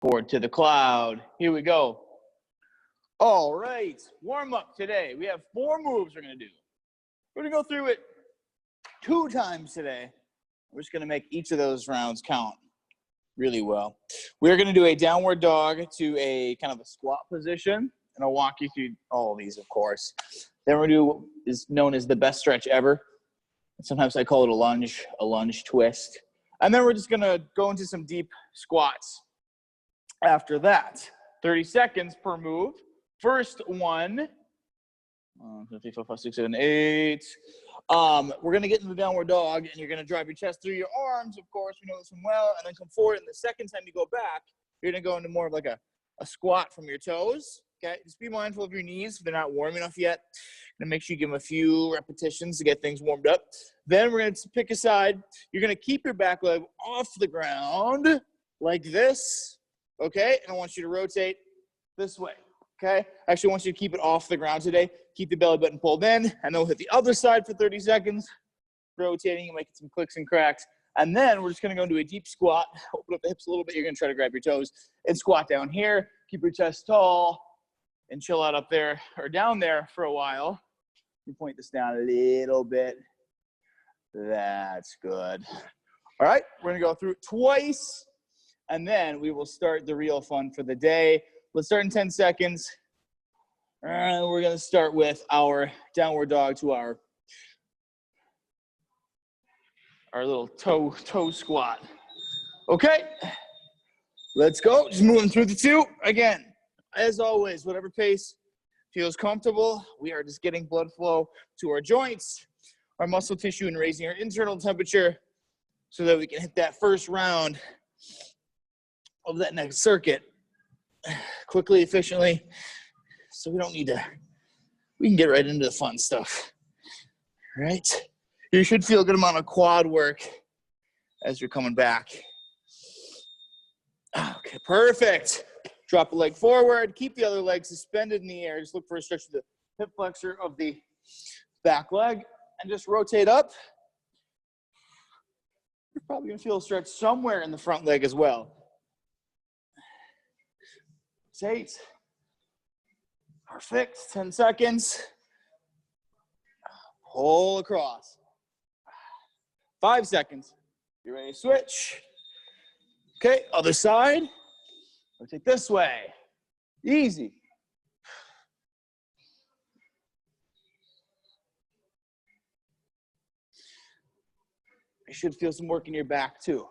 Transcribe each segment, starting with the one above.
Forward to the cloud. Here we go. All right, warm up today. We have 4 moves we're gonna do. We're gonna go through it 2 times today. We're just gonna make each of those rounds count really well. We're gonna do a downward dog to a kind of a squat position, and I'll walk you through all of these, of course. Then we're gonna do what is known as the best stretch ever. Sometimes I call it a lunge twist. And then we're just gonna go into some deep squats. After that, 30 seconds per move. First one, 3, 4, 5, 6, 7, 8. We're gonna get into the downward dog, and you're gonna drive your chest through your arms, of course, we know this one well, and then come forward. And the second time you go back, you're gonna go into more of like a squat from your toes. Okay, just be mindful of your knees if they're not warm enough yet. And make sure you give them a few repetitions to get things warmed up. Then we're gonna pick a side. You're gonna keep your back leg off the ground like this. Okay, and I want you to rotate this way. Okay, I actually want you to keep it off the ground today. Keep the belly button pulled in, and then we'll hit the other side for 30 seconds. Rotating and making some clicks and cracks. And then we're just gonna go into a deep squat. Open up the hips a little bit. You're gonna try to grab your toes and squat down here. Keep your chest tall and chill out up there or down there for a while. You point this down a little bit. That's good. All right, we're gonna go through it twice, and then we will start the real fun for the day. Let's start in 10 seconds. And we're gonna start with our downward dog to our little toe squat. Okay, let's go. Just moving through the 2. Again, as always, whatever pace feels comfortable. We are just getting blood flow to our joints, our muscle tissue, and raising our internal temperature so that we can hit that first round of that next circuit quickly, efficiently. So we don't need to, we can get right into the fun stuff, right? You should feel a good amount of quad work as you're coming back. Okay, perfect. Drop a leg forward, keep the other leg suspended in the air. Just look for a stretch of the hip flexor of the back leg and just rotate up. You're probably gonna feel a stretch somewhere in the front leg as well. 8. Perfect, 10 seconds. Pull across. 5 seconds. You ready to switch? Okay, other side. Rotate this way. Easy. You should feel some work in your back too,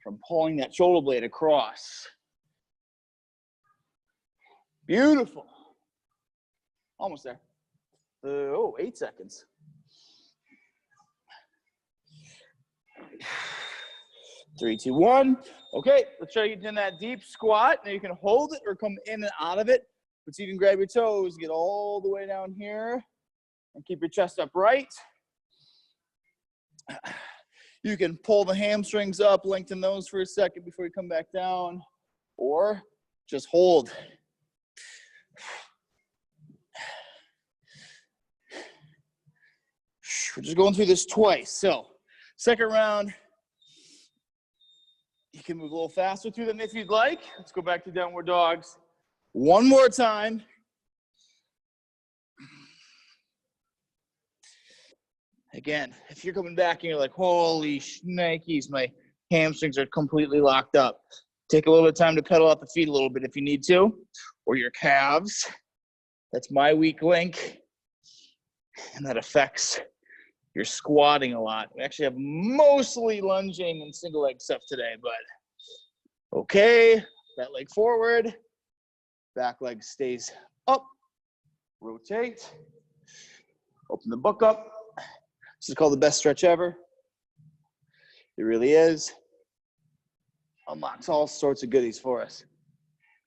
from pulling that shoulder blade across. Beautiful. Almost there. 8 seconds. 3, 2, 1. Okay, let's try to get in that deep squat. Now you can hold it or come in and out of it. But you can grab your toes, get all the way down here, and keep your chest upright. You can pull the hamstrings up, lengthen those for a second before you come back down, or just hold. We're just going through this twice. So, second round, you can move a little faster through them if you'd like. Let's go back to downward dogs. One more time. Again, if you're coming back and you're like, holy shnikes, my hamstrings are completely locked up. Take a little bit of time to pedal out the feet a little bit if you need to, or your calves. That's my weak link. And that affects your squatting a lot. We actually have mostly lunging and single leg stuff today, but okay, that leg forward, back leg stays up, rotate, open the book up. This is called the best stretch ever. It really is. Unlocks all sorts of goodies for us.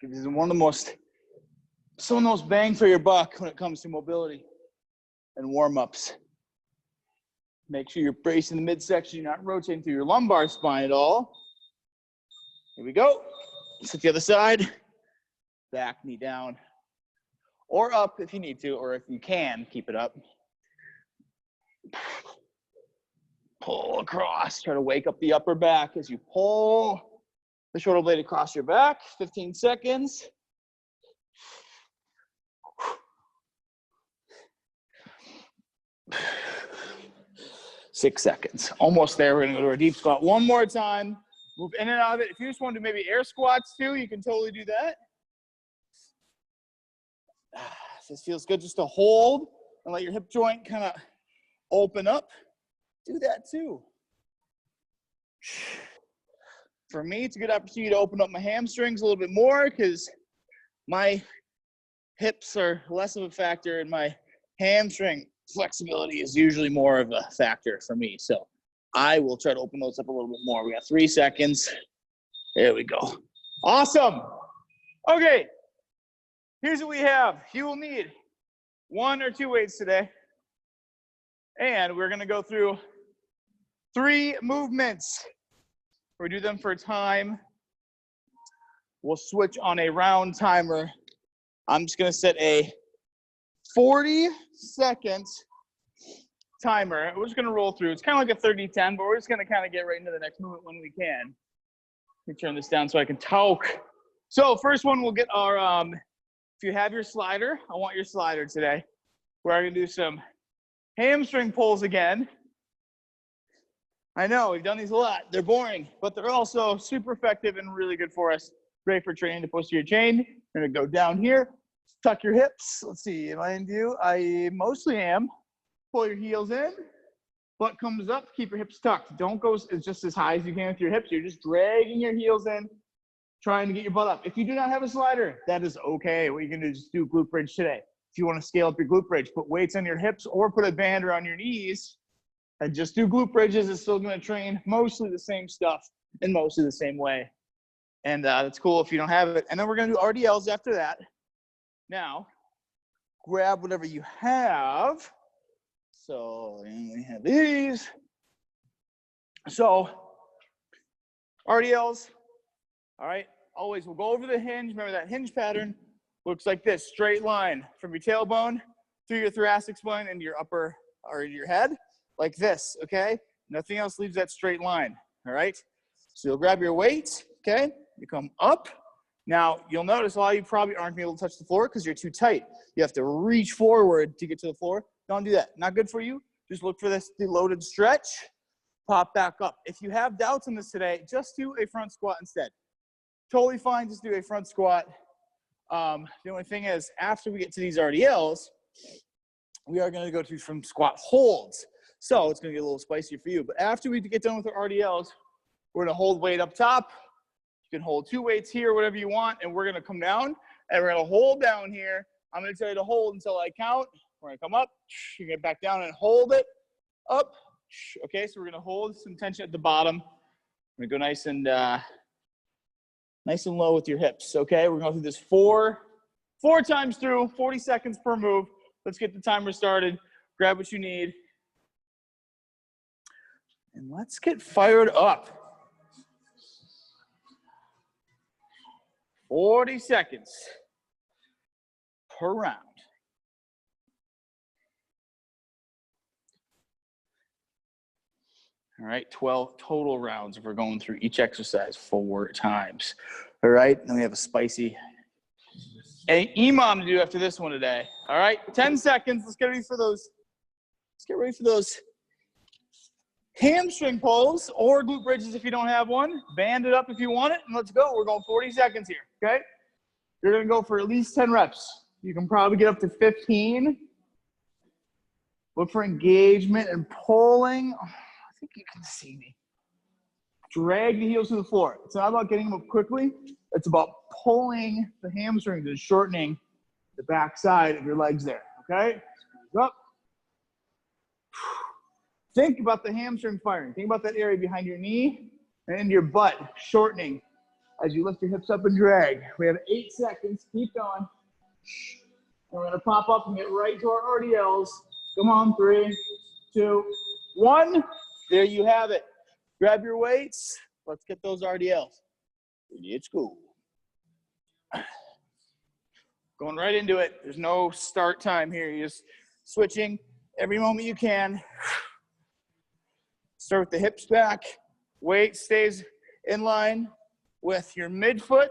Gives you some of the most bang for your buck when it comes to mobility and warm-ups. Make sure you're bracing the midsection, you're not rotating through your lumbar spine at all. Here we go. Sit the other side. Back knee down. Or up if you need to, or if you can, keep it up. Pull across. Try to wake up the upper back as you pull the shoulder blade across your back, 15 seconds. Six seconds. Almost there. We're going to go to our deep squat one more time. Move in and out of it. If you just want to do maybe air squats too, you can totally do that. This feels good just to hold and let your hip joint kind of open up. Do that too. For me, it's a good opportunity to open up my hamstrings a little bit more because my hips are less of a factor and my hamstring flexibility is usually more of a factor for me. So I will try to open those up a little bit more. We got 3 seconds. There we go. Awesome. Okay. Here's what we have. You will need 1 or 2 weights today. And we're going to go through 3 movements. We do them for a time. We'll switch on a round timer. I'm just going to set a 40-second timer. We're just going to roll through. It's kind of like a 30-10, but we're just going to kind of get right into the next movement when we can. Let me turn this down so I can talk. So first one, we'll get our, if you have your slider, I want your slider today. We're going to do some hamstring pulls again. I know, we've done these a lot. They're boring, but they're also super effective and really good for us. Great for training the posterior chain. We're going to go down here. Tuck your hips. Let's see, am I in view? I mostly am. Pull your heels in. Butt comes up. Keep your hips tucked. Don't go just as high as you can with your hips. You're just dragging your heels in, trying to get your butt up. If you do not have a slider, that is okay. What you can do is just do glute bridge today. If you want to scale up your glute bridge, put weights on your hips or put a band around your knees and just do glute bridges. It's still going to train mostly the same stuff in mostly the same way. And that's cool if you don't have it. And then we're going to do RDLs after that. Now, grab whatever you have. So we have these. So RDLs, all right, always we'll go over the hinge. Remember that hinge pattern looks like this, straight line from your tailbone through your thoracic spine into your upper or your head, like this, okay? Nothing else leaves that straight line, all right? So you'll grab your weight, okay? You come up. Now, you'll notice a lot of you probably aren't going to be able to touch the floor because you're too tight. You have to reach forward to get to the floor. Don't do that. Not good for you. Just look for this loaded stretch. Pop back up. If you have doubts on this today, just do a front squat instead. Totally fine. Just do a front squat. The only thing is, after we get to these RDLs, we are going to go through some squat holds. So it's going to get a little spicier for you. But after we get done with our RDLs, we're going to hold weight up top. You can hold 2 weights here, whatever you want, and we're going to come down, and we're going to hold down here. I'm going to tell you to hold until I count. We're going to come up. You get back down and hold it up. Okay, so we're going to hold some tension at the bottom. We're going to go nice and low with your hips. Okay, we're going to go through this four times through, 40 seconds per move. Let's get the timer started. Grab what you need. And let's get fired up. 40 seconds per round. All right, 12 total rounds if we're going through each exercise 4 times. All right, then we have a spicy EMOM to do after this one today. All right, 10 seconds. Let's get ready for those. Let's get ready for those hamstring pulls or glute bridges if you don't have one. Band it up if you want it, and let's go. We're going 40 seconds here, okay? You're going to go for at least 10 reps. You can probably get up to 15. Look for engagement and pulling. Oh, I think you can see me. Drag the heels to the floor. It's not about getting them up quickly. It's about pulling the hamstrings and shortening the back side of your legs there, okay? Up. Think about the hamstring firing. Think about that area behind your knee and your butt shortening as you lift your hips up and drag. We have 8 seconds. Keep going. And we're going to pop up and get right to our RDLs. Come on, 3, 2, 1. There you have it. Grab your weights. Let's get those RDLs. It's cool. Going right into it. There's no start time here. You're just switching every moment you can. Start with the hips back. Weight stays in line. with your midfoot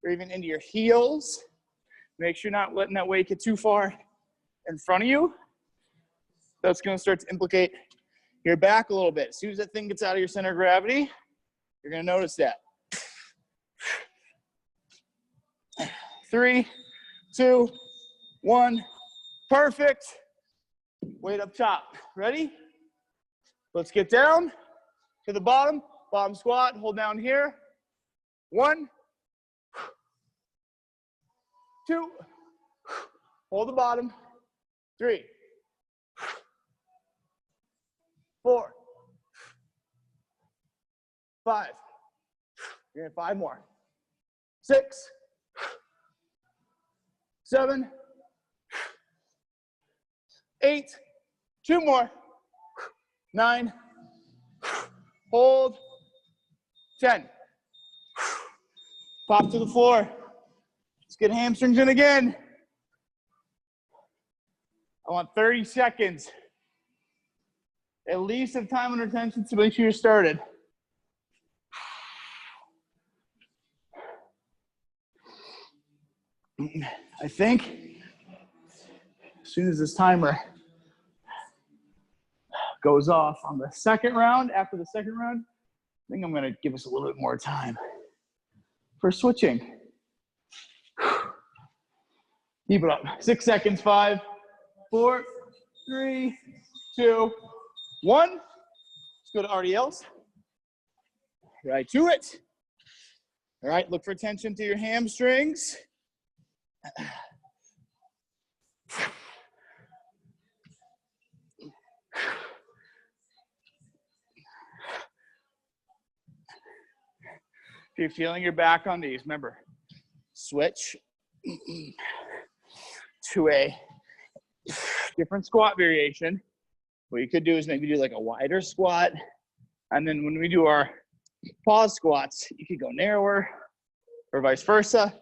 or even into your heels. Make sure you're not letting that weight get too far in front of you. That's going to start to implicate your back a little bit. As soon as that thing gets out of your center of gravity, you're going to notice that. 3, 2, 1. Perfect. Weight up top. Ready? Let's get down to the bottom. Bottom squat. Hold down here. 1, 2. Hold the bottom. 3, 4, 5. You're gonna 5 more. 6, 7, 8. 2 more. 9. Hold. 10. Pop to the floor. Let's get hamstrings in again. I want 30 seconds. At least of time under tension to make sure you're started. I think as soon as this timer goes off on the second round, after the second round, I think I'm going to give us a little bit more time for switching. Keep it up. 6 seconds. 5, 4, 3, 2, 1. Let's go to RDLs. Right to it. All right, look for tension to your hamstrings. If you're feeling your back on these, remember, switch to a different squat variation. What you could do is maybe do like a wider squat. And then when we do our pause squats, you could go narrower or vice versa.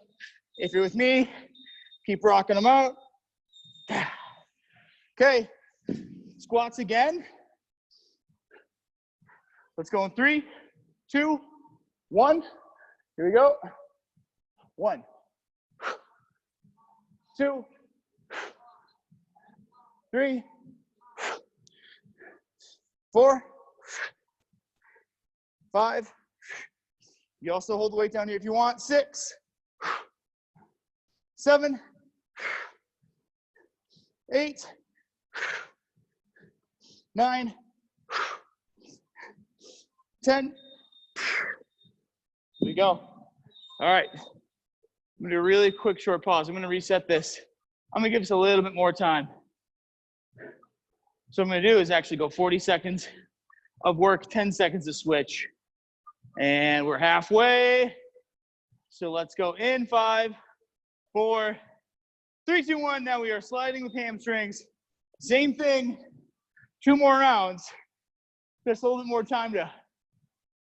If you're with me, keep rocking them out. Okay, squats again. Let's go in 3, 2, 1. Here we go. 1, 2, 3, 4, 5. You also hold the weight down here if you want. 6, 7, 8, 9, 10. Here we go. All right. I'm going to do a really quick short pause. I'm going to reset this. I'm going to give us a little bit more time. So what I'm going to do is actually go 40 seconds of work, 10 seconds of switch. And we're halfway. So let's go in 5, 4, 3, 2, 1. Now we are sliding with hamstrings. Same thing. 2 more rounds. Just a little bit more time to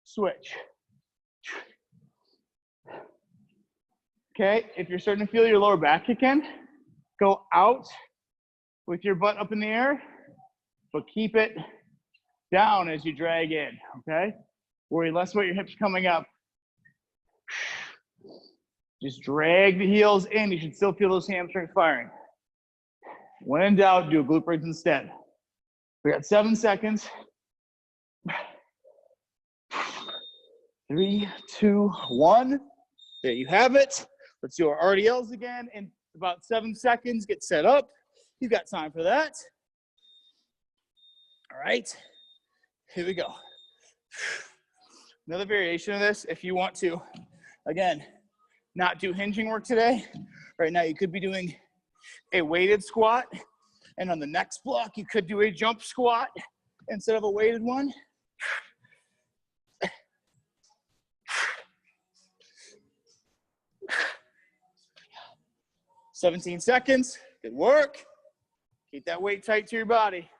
switch. Okay, if you're starting to feel your lower back kick in, go out with your butt up in the air, but keep it down as you drag in, okay? Worry less about your hips coming up. Just drag the heels in. You should still feel those hamstrings firing. When in doubt, do a glute bridge instead. We got 7 seconds. 3, 2, 1. There you have it. Let's do our RDLs again in about 7 seconds. Get set up. You've got time for that. All right. Here we go. Another variation of this, if you want to, again, not do hinging work today. Right now, you could be doing a weighted squat. And on the next block, you could do a jump squat instead of a weighted one. "17 seconds. Good work. Keep that weight tight to your body.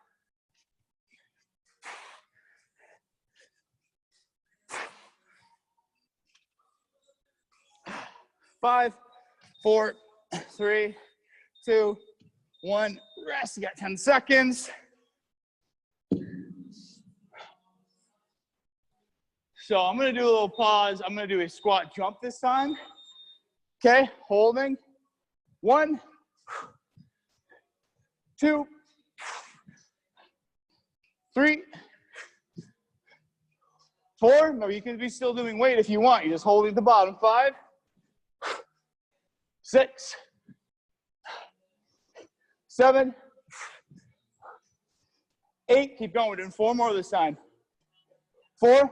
Five, 4, 3, 2, 1. Rest. You got 10 seconds. So I'm gonna do a little pause. I'm gonna do a squat jump this time. Okay, holding. 1, 2, 3, 4. No, you can be still doing weight if you want. You're just holding at the bottom. 5, 6, 7, 8. Keep going. We're doing 4 more this time. 4,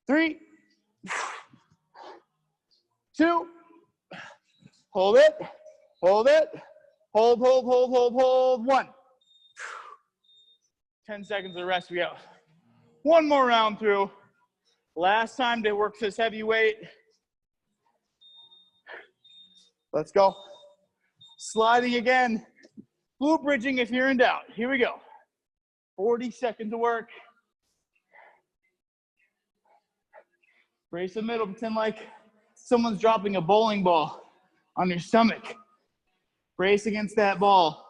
3, 2. Hold it. Hold it. Hold, hold, hold, hold, hold. 1. 10 seconds of rest. We go. 1 more round through. Last time to work this heavy weight. Let's go. Sliding again. Glute bridging if you're in doubt. Here we go. 40 seconds of work. Brace the middle. Pretend like someone's dropping a bowling ball on your stomach. Brace against that ball.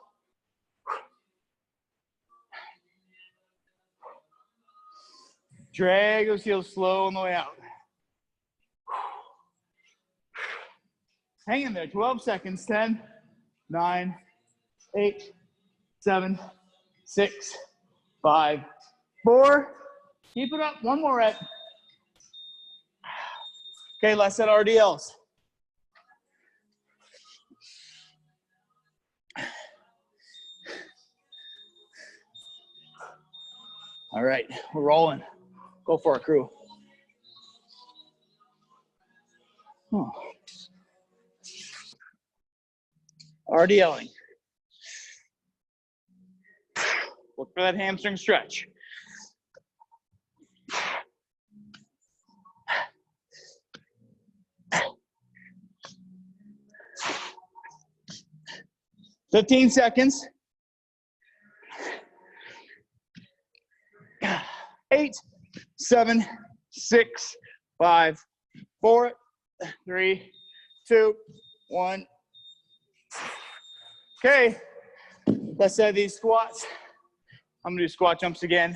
Drag those heels slow on the way out. Hang in there. 12 seconds. 10, 9, 8, 7, 6, 5, 4. Keep it up. 1 more rep. Okay, let's set RDLs. All right, we're rolling. Go for it, crew. Oh. RDLing. Look for that hamstring stretch. $15 seconds. 8, 7, 6, 5, 4, 3, 2, 1. Okay, let's set these squats. I'm gonna do squat jumps again.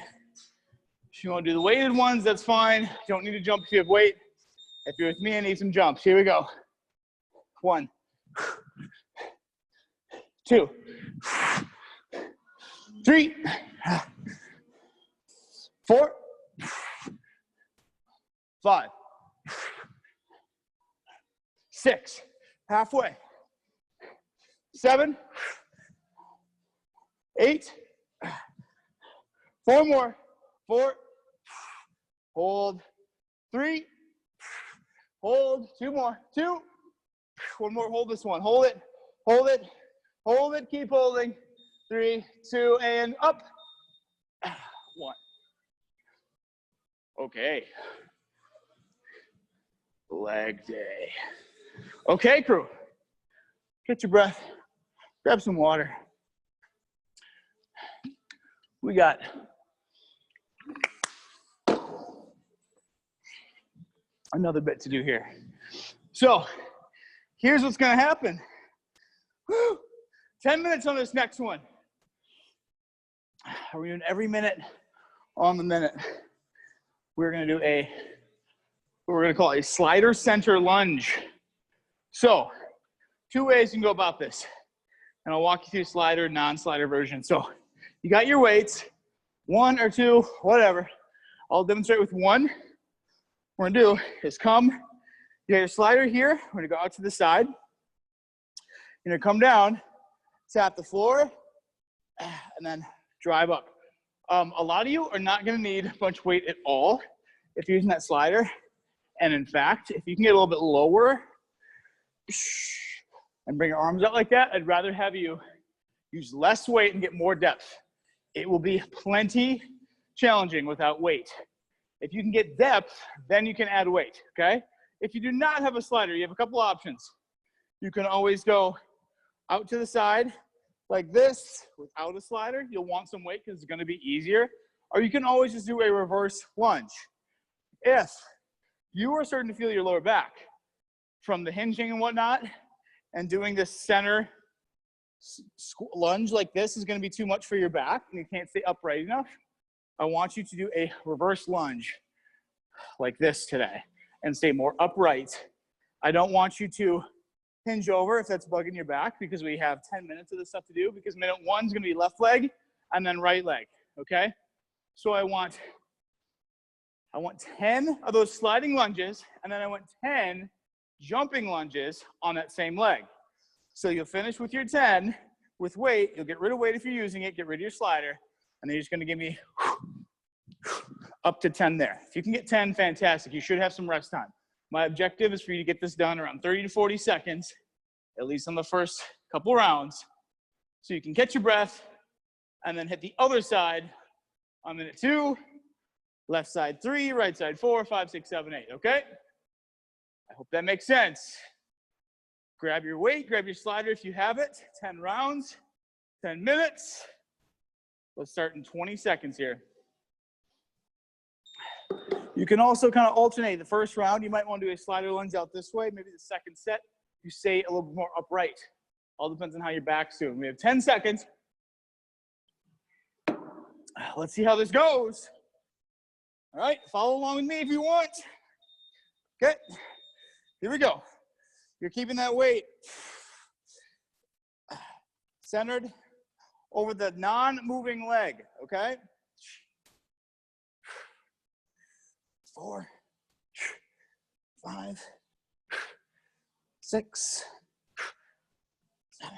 If you wanna do the weighted ones, that's fine. You don't need to jump if you have weight. If you're with me, I need some jumps. Here we go. 1, 2, 3, 4, 5, 6, halfway, 7, 8, 4 more, 4, hold, 3, hold, 2 more, 2, 1 more, hold this one, hold it, hold it, hold it, keep holding, 3, 2, and up, 1. Okay. Leg day. Okay, crew. Get your breath. Grab some water. We got another bit to do here. So here's what's going to happen. Woo! 10 minutes on this next one. We're doing every minute on the minute. We're going to do what we're going to call a slider center lunge. So 2 ways you can go about this. And I'll walk you through slider, non-slider version. So you got your weights, 1 or 2, whatever. I'll demonstrate with 1. What we're going to do is come, you got your slider here. We're going to go out to the side. You're going to come down, tap the floor, and then drive up. A lot of you are not going to need a bunch of weight at all if you're using that slider. And in fact, if you can get a little bit lower and bring your arms out like that, I'd rather have you use less weight and get more depth. It will be plenty challenging without weight. If you can get depth, then you can add weight, okay? If you do not have a slider, you have a couple options. You can always go out to the side like this without a slider. You'll want some weight because it's going to be easier. Or you can always just do a reverse lunge. If you are starting to feel your lower back from the hinging and whatnot, and doing this center lunge like this is going to be too much for your back and you can't stay upright enough, I want you to do a reverse lunge like this today and stay more upright. I don't want you to hinge over if that's bugging your back, because we have 10 minutes of this stuff to do, because minute 1 is going to be left leg and then right leg, okay? So I want 10 of those sliding lunges, and then I want 10 jumping lunges on that same leg. So you'll finish with your 10 with weight. You'll get rid of weight if you're using it, get rid of your slider, and then you're just going to give me up to 10 there. If you can get 10, fantastic. You should have some rest time. My objective is for you to get this done around 30 to 40 seconds, at least on the first couple rounds, so you can catch your breath and then hit the other side on minute 2, left side 3, right side 4, 5, 6, 7, 8, okay? I hope that makes sense. Grab your weight, grab your slider if you have it. 10 rounds, 10 minutes. Let's start in 20 seconds here. You can also kind of alternate. The first round, you might want to do a slider lunge out this way. Maybe the second set, you stay a little bit more upright. All depends on how your back's doing. We have 10 seconds. Let's see how this goes. All right, follow along with me if you want. Okay, here we go. You're keeping that weight centered over the non-moving leg, okay? 4, 5, 6, 7,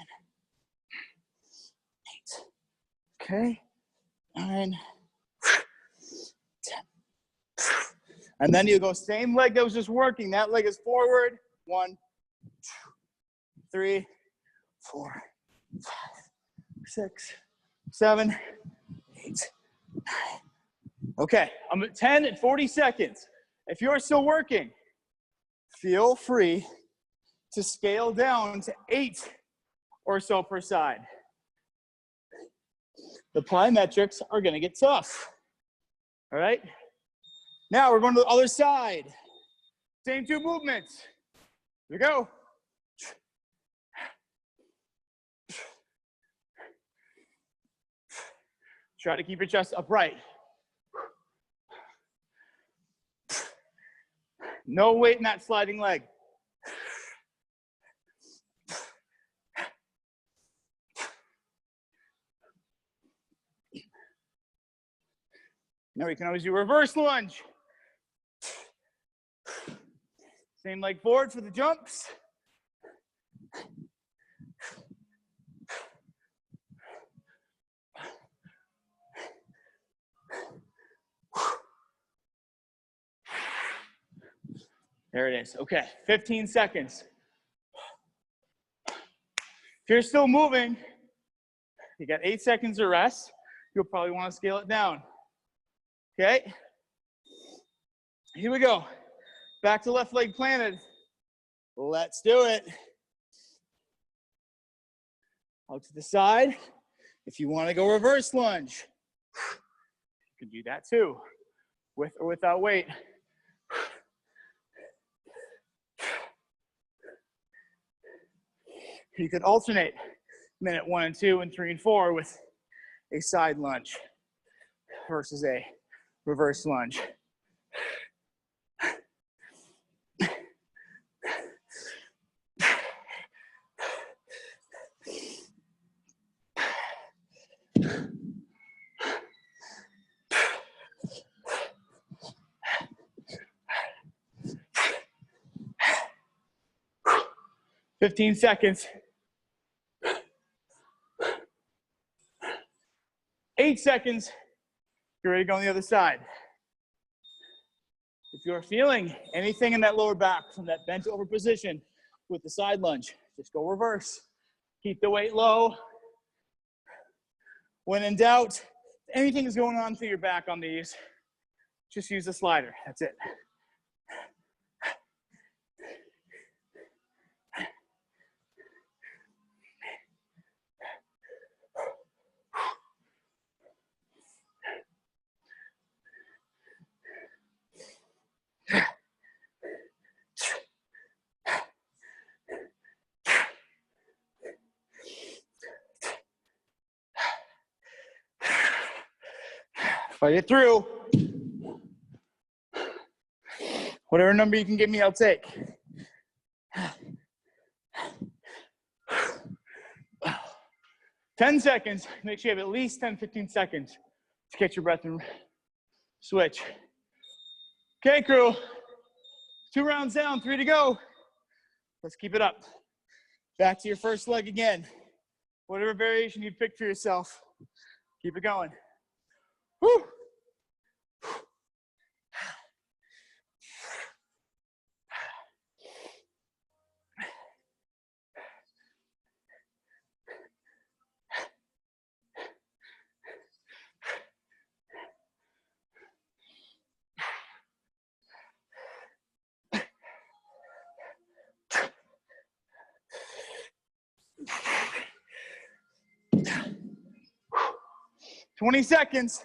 8. Okay, 9, 10. And then you go same leg that was just working. That leg is forward. 1, 2, 3, 4, 5, 6, 7, 8, 9. Okay, I'm at 10 and 40 seconds. If you're still working, feel free to scale down to 8 or so per side. The plyometrics are going to get tough. All right? Now we're going to the other side. Same 2 movements. Here we go. Try to keep your chest upright. No weight in that sliding leg. Now we can always do reverse lunge. Same leg forward for the jumps. There it is. Okay, 15 seconds. If you're still moving, you got 8 seconds of rest. You'll probably want to scale it down. Okay, here we go. Back to left leg planted. Let's do it. Out to the side. If you want to go reverse lunge, you can do that too, with or without weight. You could alternate minute 1 and 2 and 3 and 4 with a side lunge versus a reverse lunge. Fifteen seconds. 8 seconds. You're ready to go on the other side. If you're feeling anything in that lower back from that bent over position with the side lunge, just go reverse. Keep the weight low. When in doubt, if anything is going on through your back on these, just use the slider. That's it. Fight it through. Whatever number you can give me, I'll take. 10 seconds. Make sure you have at least 10, 15 seconds to catch your breath and switch. Okay, crew. 2 rounds down, 3 to go. Let's keep it up. Back to your first leg again. Whatever variation you pick for yourself, keep it going. Woo! 20 seconds.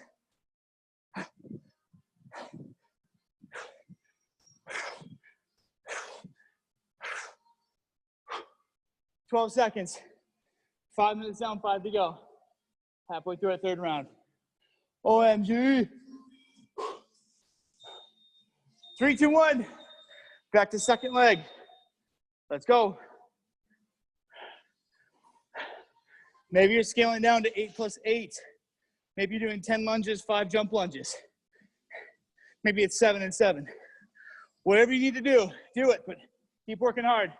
Twelve seconds. 5 minutes down, 5 to go. Halfway through our 3rd round. OMG. 3, 2, 1. Back to second leg. Let's go. Maybe you're scaling down to 8 plus 8. Maybe you're doing 10 lunges, 5 jump lunges. Maybe it's 7 and 7. Whatever you need to do it, but keep working hard.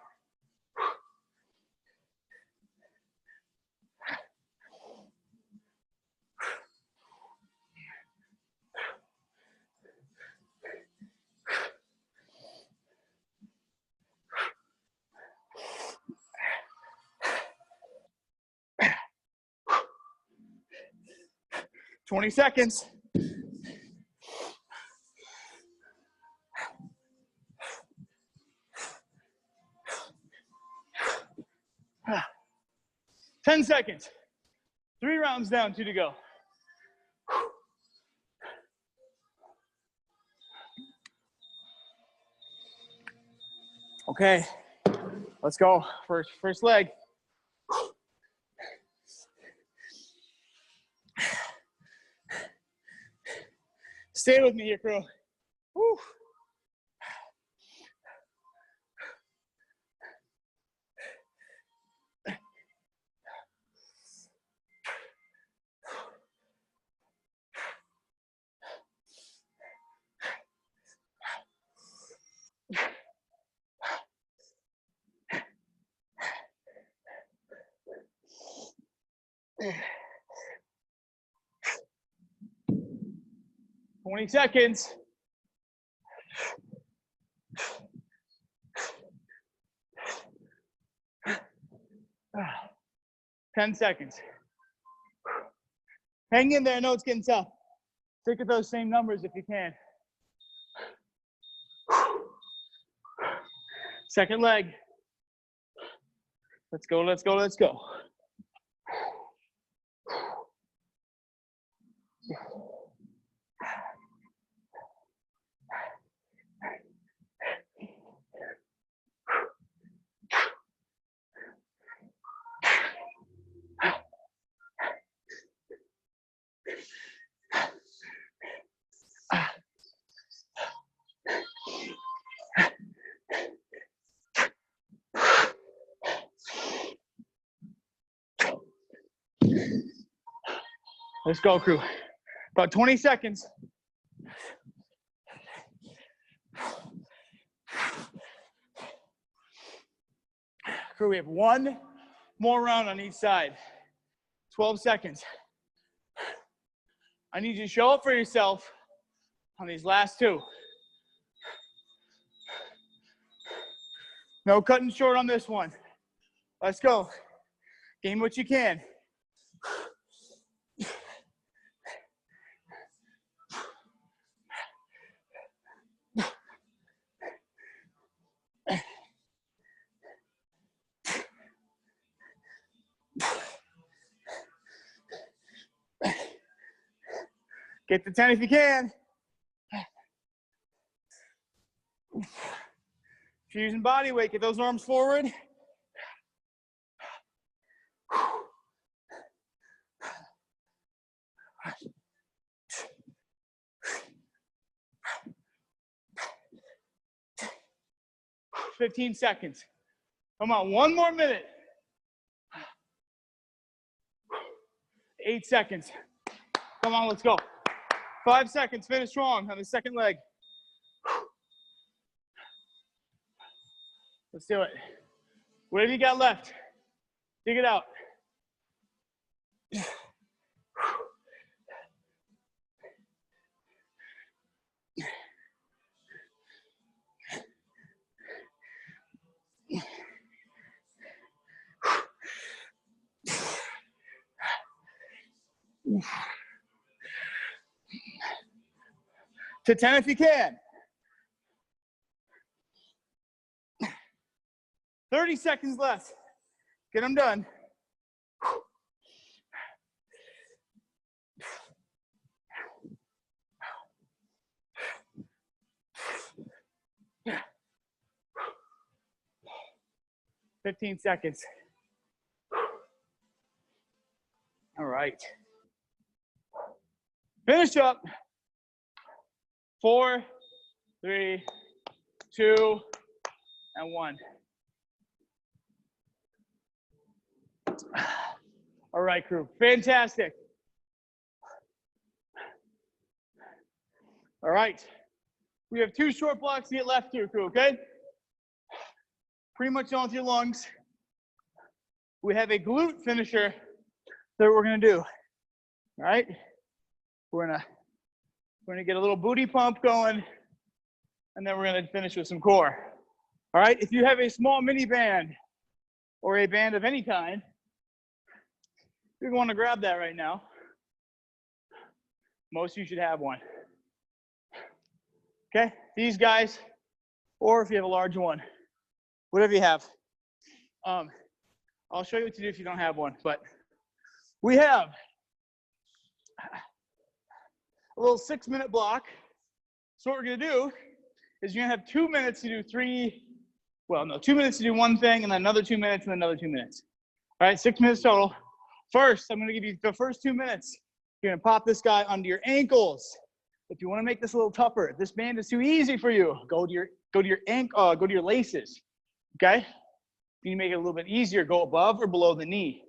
Twenty seconds. Ah. 10 seconds. 3 rounds down, 2 to go. Okay, let's go. First leg. Stay with me here, crew. Woo. Yeah. 20 seconds. Ah. 10 seconds. Hang in there. I know it's getting tough. Stick at those same numbers if you can. Second leg. Let's go, let's go, let's go. Let's go, crew. About 20 seconds. Crew, we have 1 more round on each side. 12 seconds. I need you to show up for yourself on these last 2. No cutting short on this one. Let's go. Gain what you can. Get to 10 if you can. If you're using body weight, get those arms forward. 15 seconds. Come on, one more minute. 8 seconds. Come on, let's go. 5 seconds, finish strong on the second leg. Let's do it. Whatever you got left, dig it out. To 10 if you can. 30 seconds left. Get them done. Yeah. 15 seconds. All right. Finish up. 4, 3, 2, and 1. All right, crew. Fantastic. All right. We have 2 short blocks to get left here, crew, okay? Pretty much on with your lungs. We have a glute finisher that we're gonna do. All right? We're gonna get a little booty pump going, and then we're gonna finish with some core. All right? If you have a small mini band or a band of any kind, you're going to grab that right now. Most of you should have one. Okay? These guys, or if you have a large one, whatever you have. I'll show you what to do if you don't have one, but we have a little 6-minute block. So what we're gonna do is you're gonna have 2 minutes to do 2 minutes to do one thing, and then another 2 minutes, and another 2 minutes. All right, 6 minutes total. First, I'm gonna give you the first 2 minutes. You're gonna pop this guy under your ankles. If you wanna make this a little tougher, if this band is too easy for you, go to your laces, okay? If you make it a little bit easier, go above or below the knee.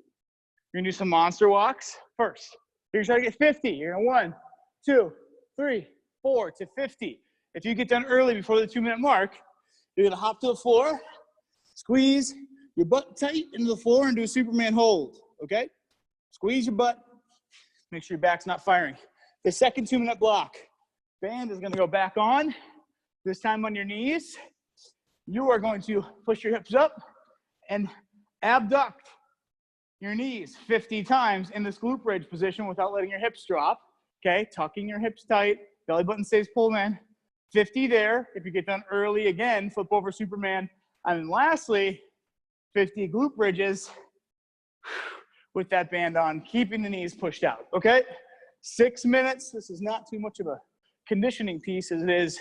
You're gonna do some monster walks first. You're gonna try to get 50. You're gonna 1, 2, 3, 4 to 50. If you get done early before the 2-minute mark, you're gonna hop to the floor, squeeze your butt tight into the floor and do a Superman hold, okay? Squeeze your butt, make sure your back's not firing. The second 2-minute block, band is gonna go back on, this time on your knees. You are going to push your hips up and abduct your knees 50 times in this glute bridge position without letting your hips drop, okay? Tucking your hips tight, belly button stays pulled in. 50 there. If you get done early, again, flip over Superman. And then lastly, 50 glute bridges with that band on, keeping the knees pushed out, okay? 6 minutes. This is not too much of a conditioning piece as it is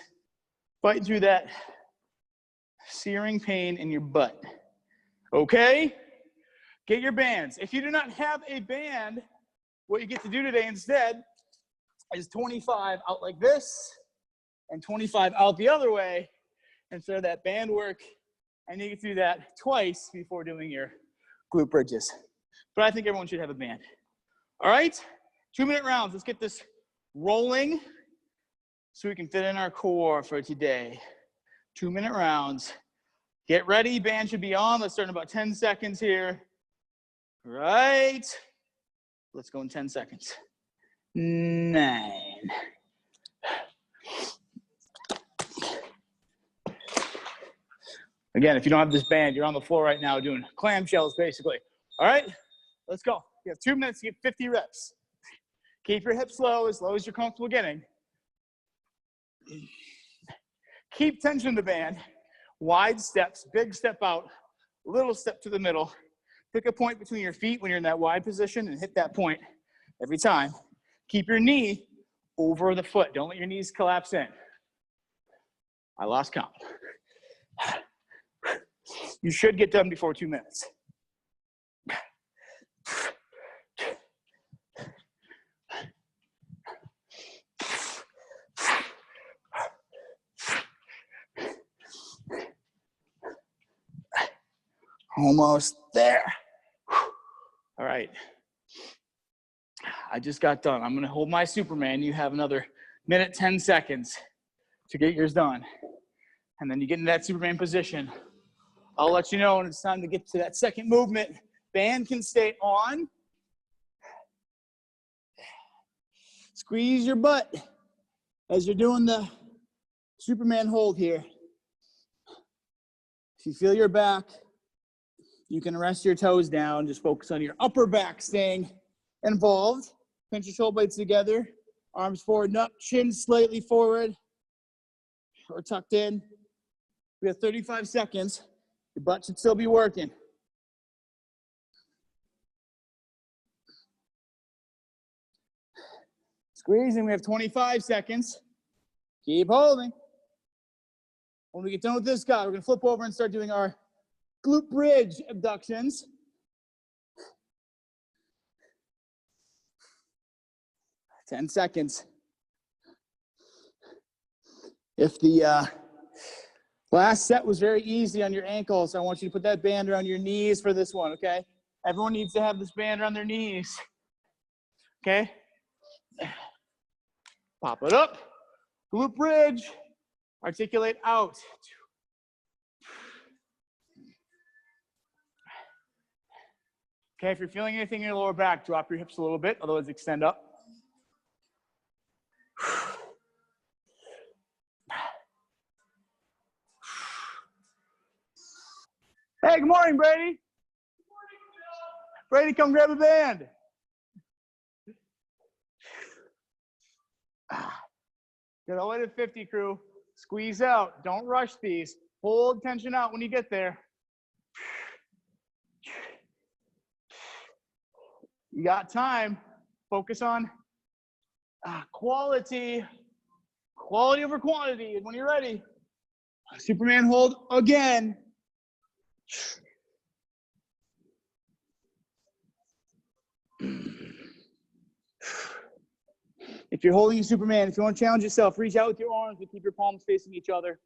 fighting through that searing pain in your butt, okay? Get your bands. If you do not have a band, what you get to do today instead is 25 out like this and 25 out the other way instead of that band work. And you get to do that twice before doing your glute bridges. But I think everyone should have a band. All right, 2-minute rounds. Let's get this rolling so we can fit in our core for today. 2-minute rounds. Get ready, band should be on. Let's start in about 10 seconds here. Right, let's go in 10 seconds. 9. Again, if you don't have this band, you're on the floor right now doing clamshells, basically. All right, let's go. You have 2 minutes to get 50 reps. Keep your hips low as you're comfortable getting. Keep tension in the band. Wide steps, big step out, little step to the middle. Pick a point between your feet when you're in that wide position and hit that point every time. Keep your knee over the foot. Don't let your knees collapse in. I lost count. You should get done before 2 minutes. Almost there. All right. I just got done. I'm going to hold my Superman. You have another minute, 10 seconds to get yours done. And then you get into that Superman position. I'll let you know when it's time to get to that second movement. Band can stay on. Squeeze your butt as you're doing the Superman hold here. If you feel your back, you can rest your toes down. Just focus on your upper back staying involved. Pinch your shoulder blades together. Arms forward and up. Chin slightly forward or tucked in. We have 35 seconds. Your butt should still be working. Squeezing. We have 25 seconds. Keep holding. When we get done with this guy, we're going to flip over and start doing our glute bridge abductions. Ten seconds. If the last set was very easy on your ankles, I want you to put that band around your knees for this one, okay? Everyone needs to have this band around their knees, okay? Pop it up, glute bridge, articulate out. Okay, if you're feeling anything in your lower back, drop your hips a little bit, otherwise extend up. Hey, good morning, Brady. Good morning, Bill. Brady, come grab a band. Get all the way to 50, crew. Squeeze out. Don't rush these. Hold tension out when you get there. You got time. Focus on quality. Quality over quantity. And when you're ready, Superman hold again. If you're holding a Superman, if you want to challenge yourself, reach out with your arms and keep your palms facing each other.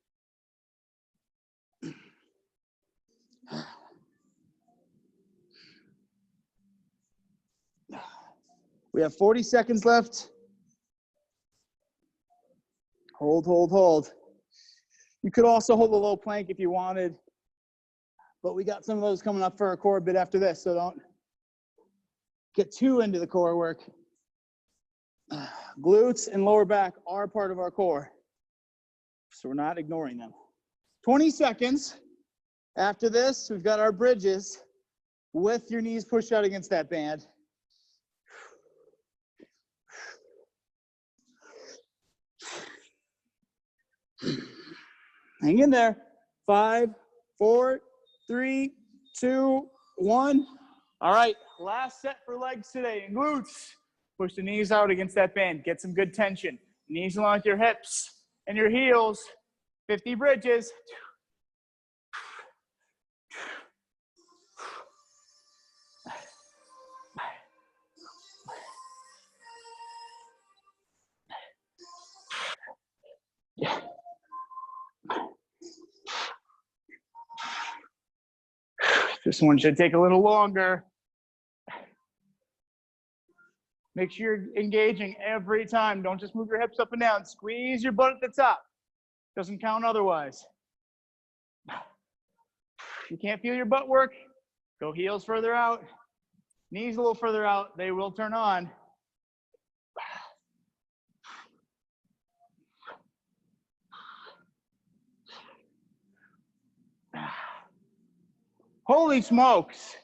We have 40 seconds left. Hold, hold, hold. You could also hold a low plank if you wanted, but we got some of those coming up for our core a bit after this, so don't get too into the core work. Glutes and lower back are part of our core, so we're not ignoring them. 20 seconds. After this, we've got our bridges with your knees pushed out against that band. Hang in there. 5, 4, 3, 2, 1. All right, last set for legs today. And glutes. Push the knees out against that band. Get some good tension. Knees along with your hips and your heels. 50 bridges. This one should take a little longer. Make sure you're engaging every time. Don't just move your hips up and down. Squeeze your butt at the top. Doesn't count otherwise. If you can't feel your butt work, go heels further out, knees a little further out. They will turn on. Holy smokes.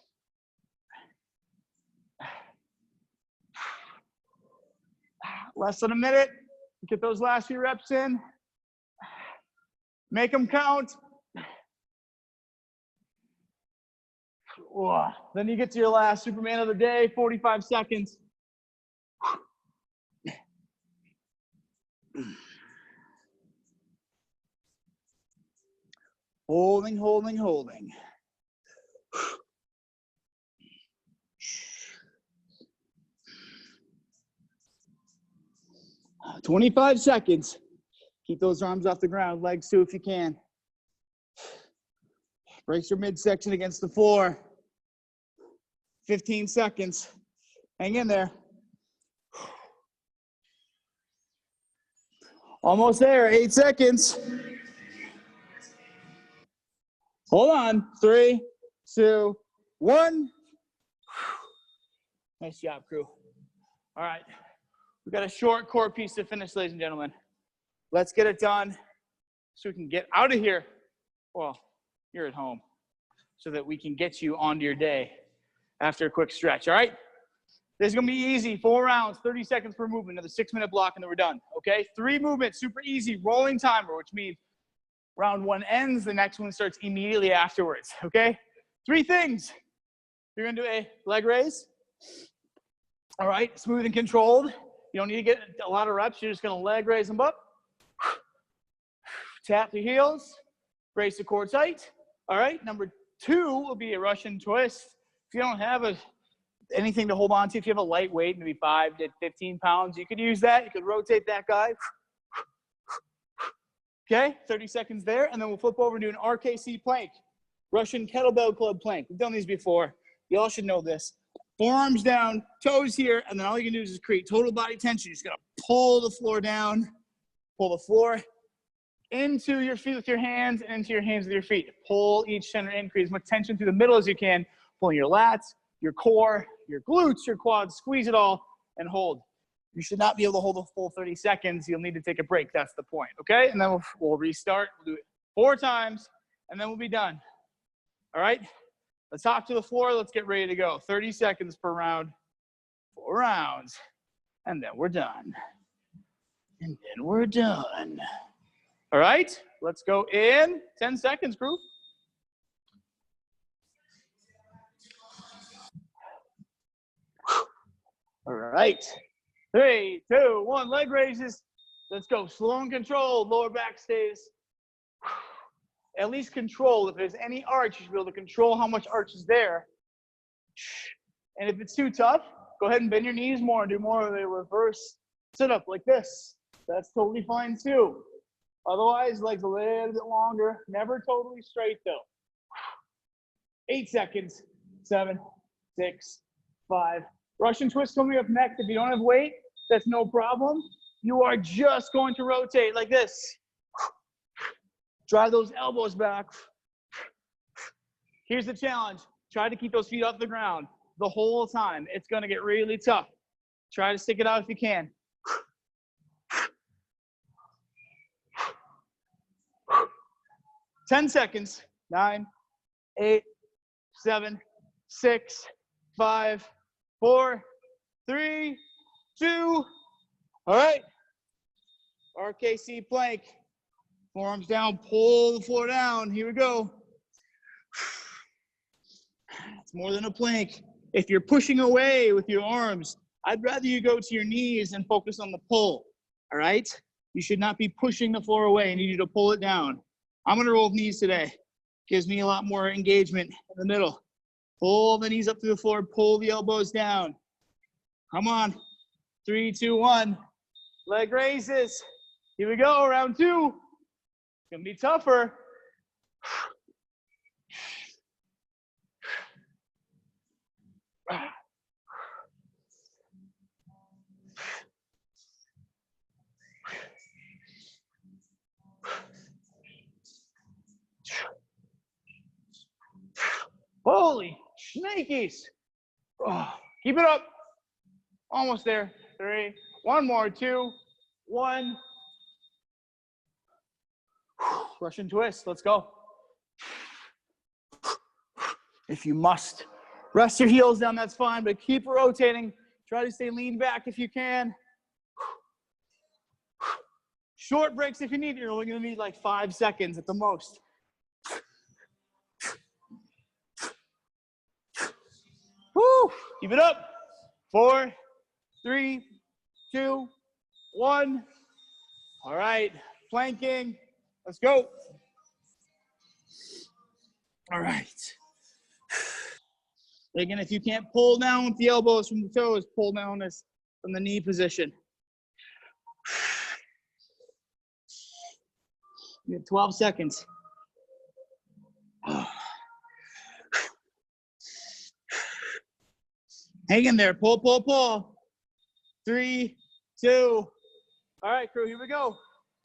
Less than a minute. Get those last few reps in. Make them count. Then you get to your last Superman of the day, 45 seconds. Holding, holding, holding. 25 seconds. Keep those arms off the ground, legs too if you can. Brace your midsection against the floor. 15 seconds. Hang in there. Almost there. 8 seconds. Hold on. 3, 2, 1. Nice job, crew. All right. We've got a short core piece to finish, ladies and gentlemen. Let's get it done so we can get out of here. Well, you're at home, so that we can get you onto your day after a quick stretch, all right? This is going to be easy. 4 rounds, 30 seconds per movement, another 6-minute block, and then we're done, okay? 3 movements, super easy, rolling timer, which means round 1 ends, the next one starts immediately afterwards, okay? 3 things. You're going to do a leg raise, all right? Smooth and controlled. You don't need to get a lot of reps. You're just going to leg raise them up. Tap the heels, brace the core tight. All right, number 2 will be a Russian twist. If you don't have anything to hold on to, if you have a light weight, maybe 5 to 15 pounds, you could use that. You could rotate that guy. Okay, 30 seconds there, and then we'll flip over and do an RKC plank, Russian kettlebell club plank. We've done these before. You all should know this. Forearms down, toes here, and then all you can do is just create total body tension. You're just gonna pull the floor down, pull the floor into your feet with your hands and into your hands with your feet. Pull each center in, create as much tension through the middle as you can. Pulling your lats, your core, your glutes, your quads, squeeze it all and hold. You should not be able to hold a full 30 seconds. You'll need to take a break. That's the point, okay? And then we'll restart. We'll do it 4 times, and then we'll be done. All right? Let's hop to the floor. Let's get ready to go. 30 seconds per round, 4 rounds, and then we're done. And then we're done. All right, let's go in 10 seconds, crew. All right, 3, 2, 1, leg raises. Let's go, slow and controlled, lower back stays. At least control, if there's any arch, you should be able to control how much arch is there. And if it's too tough, go ahead and bend your knees more and do more of a reverse sit-up like this. That's totally fine too. Otherwise, legs a little bit longer. Never totally straight though. 8 seconds. 7, 6, 5. Russian twist coming up next. If you don't have weight, that's no problem. You are just going to rotate like this. Drive those elbows back. Here's the challenge. Try to keep those feet off the ground the whole time. It's going to get really tough. Try to stick it out if you can. 10 seconds. 9, 8, 7, 6, 5, 4, 3, 2. All right. RKC plank. Forearms down, pull the floor down. Here we go. It's more than a plank. If you're pushing away with your arms, I'd rather you go to your knees and focus on the pull. All right? You should not be pushing the floor away. I need you to pull it down. I'm going to roll with knees today. Gives me a lot more engagement in the middle. Pull the knees up through the floor. Pull the elbows down. Come on. 3, 2, 1. Leg raises. Here we go. Round 2. It's going to be tougher. Holy snakies. Oh, keep it up. Almost there. 3. 1 more. 2, 1. Russian twist. Let's go. If you must rest your heels down, that's fine, but keep rotating. Try to stay lean back if you can. Short breaks if you need. You're only going to need like 5 seconds at the most. Woo! Keep it up. 4, 3, 2, 1. All right. Planking. Let's go. All right. Again, if you can't pull down with the elbows from the toes, pull down as from the knee position. You have 12 seconds. Hang in there. Pull, pull, pull. 3, 2. All right, crew, here we go.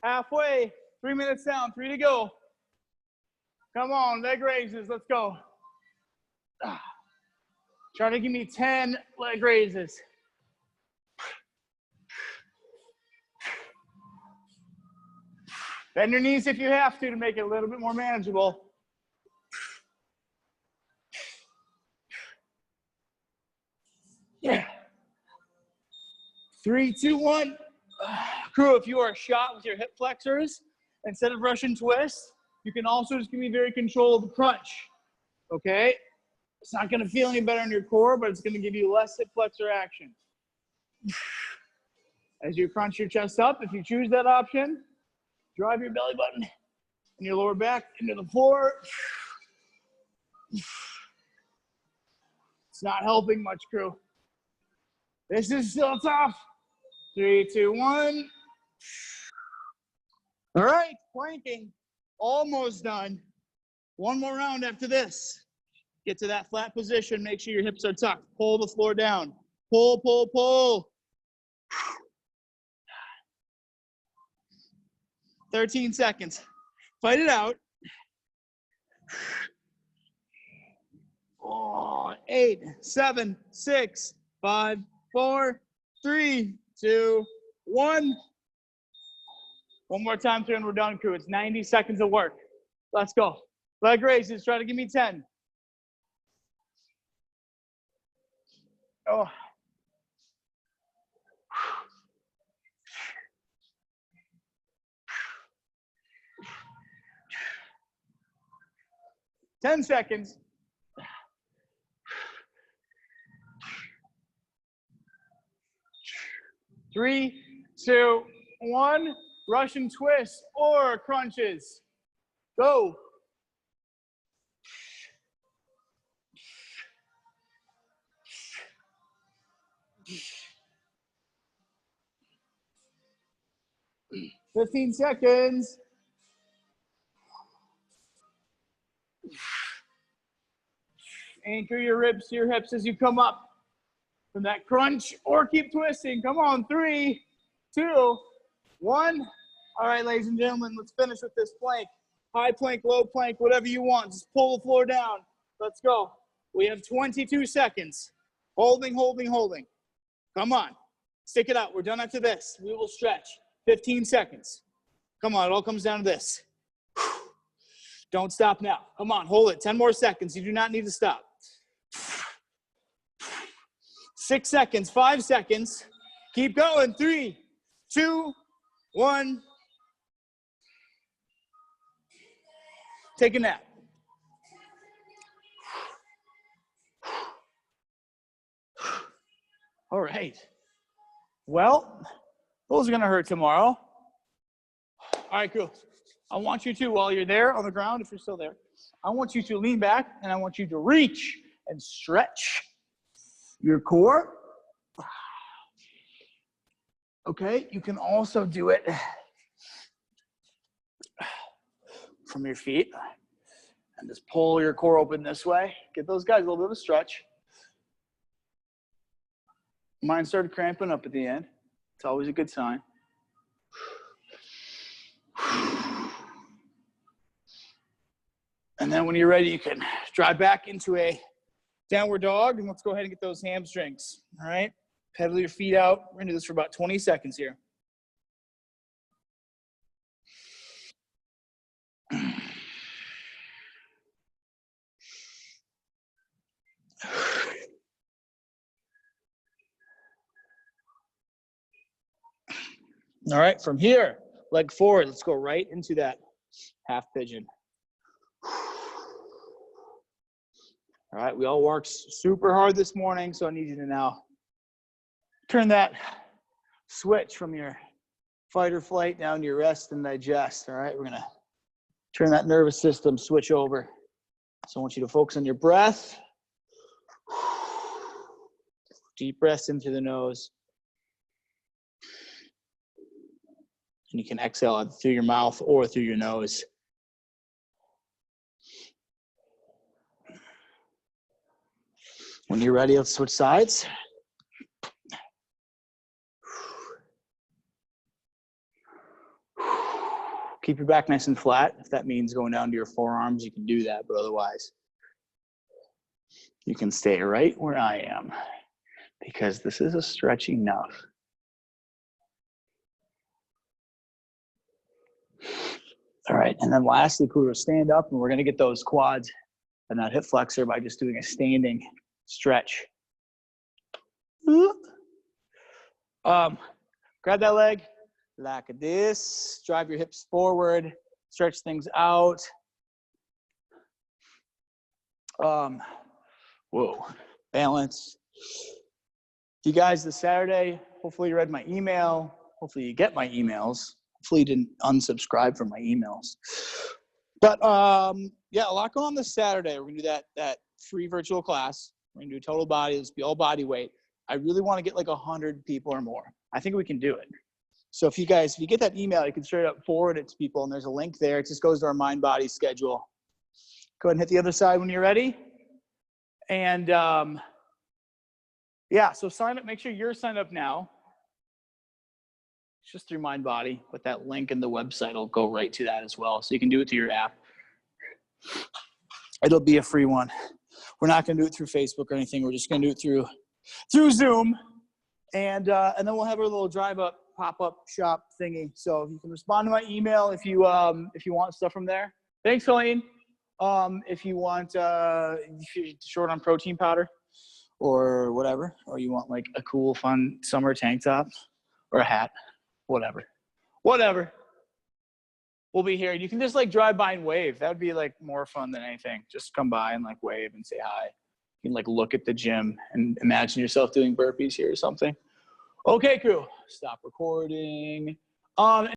Halfway. 3 minutes down. 3 to go. Come on, leg raises. Let's go. Try to give me 10 leg raises. Bend your knees if you have to make it a little bit more manageable. Yeah. 3, 2, 1. Crew, if you are shot with your hip flexors, instead of Russian twist, you can also just give me very controlled crunch. Okay? It's not going to feel any better in your core, but it's going to give you less hip flexor action. As you crunch your chest up, if you choose that option, drive your belly button and your lower back into the floor. It's not helping much, crew. This is still tough. 3, 2, 1. All right, planking. Almost done. One more round after this. Get to that flat position. Make sure your hips are tucked. Pull the floor down. Pull, pull, pull. 13 seconds. Fight it out. 8, 7, 6, 5, 4, 3, 2, 1. One more time through and we're done, crew. It's 90 seconds of work. Let's go. Leg raises. Try to give me 10. Oh. 10 seconds. 3, 2, 1. Russian twist or crunches. Go. $15 seconds. Anchor your ribs to your hips as you come up from that crunch or keep twisting. Come on, 3, 2, 1. All right, ladies and gentlemen, let's finish with this plank. High plank, low plank, whatever you want. Just pull the floor down. Let's go. We have 22 seconds. Holding, holding, holding. Come on. Stick it out. We're done after this. We will stretch. 15 seconds. Come on, it all comes down to this. Don't stop now. Come on, hold it. 10 more seconds. You do not need to stop. 6 seconds, 5 seconds. Keep going. 3, 2, 1. Take a nap. All right. Well, those are going to hurt tomorrow. All right, cool. I want you to, while you're there on the ground, if you're still there, I want you to lean back and I want you to reach and stretch your core. Okay, you can also do it from your feet and just pull your core open this way. Give those guys a little bit of a stretch. Mine started cramping up at the end. It's always a good sign. And then when you're ready, you can drive back into a downward dog. And let's go ahead and get those hamstrings. All right. Pedal your feet out. We're going to do this for about 20 seconds here. All right. From here, leg forward. Let's go right into that half pigeon. All right. We all worked super hard this morning, so I need you to now turn that switch from your fight or flight down to your rest and digest. All right. We're going to turn that nervous system switch over. So I want you to focus on your breath. Deep breaths in through the nose. And you can exhale either through your mouth or through your nose. When you're ready, let's switch sides. Keep your back nice and flat. If that means going down to your forearms, you can do that, but otherwise, you can stay right where I am because this is a stretch enough. All right, and then lastly, we're gonna stand up and we're gonna get those quads and that hip flexor by just doing a standing stretch. Grab that leg like this, drive your hips forward, stretch things out. Whoa, balance. You guys, this Saturday, hopefully you read my email. Hopefully you get my emails. Hopefully you didn't unsubscribe from my emails. But yeah, a lot going on this Saturday. We're gonna do that free virtual class. We're gonna do total body. Let's be all body weight. I really want to get like 100 people or more. I think we can do it. So if you get that email, you can straight up forward it to people, and there's a link there. It just goes to our mind body schedule. Go ahead and hit the other side when you're ready. And yeah, so sign up. Make sure you're signed up now. It's just through Mind Body, but that link in the website will go right to that as well. So you can do it through your app. It'll be a free one. We're not going to do it through Facebook or anything. We're just going to do it through Zoom. And then we'll have our little drive-up, pop-up shop thingy. So you can respond to my email if you want stuff from there. Thanks, Colleen. If you want, if you're short on protein powder or whatever, or you want like a cool, fun summer tank top or a hat, whatever. We'll be here. You can just like drive by and wave. That would be like more fun than anything. Just come by and like wave and say hi. You can like look at the gym and imagine yourself doing burpees here or something. Okay, crew. Stop recording.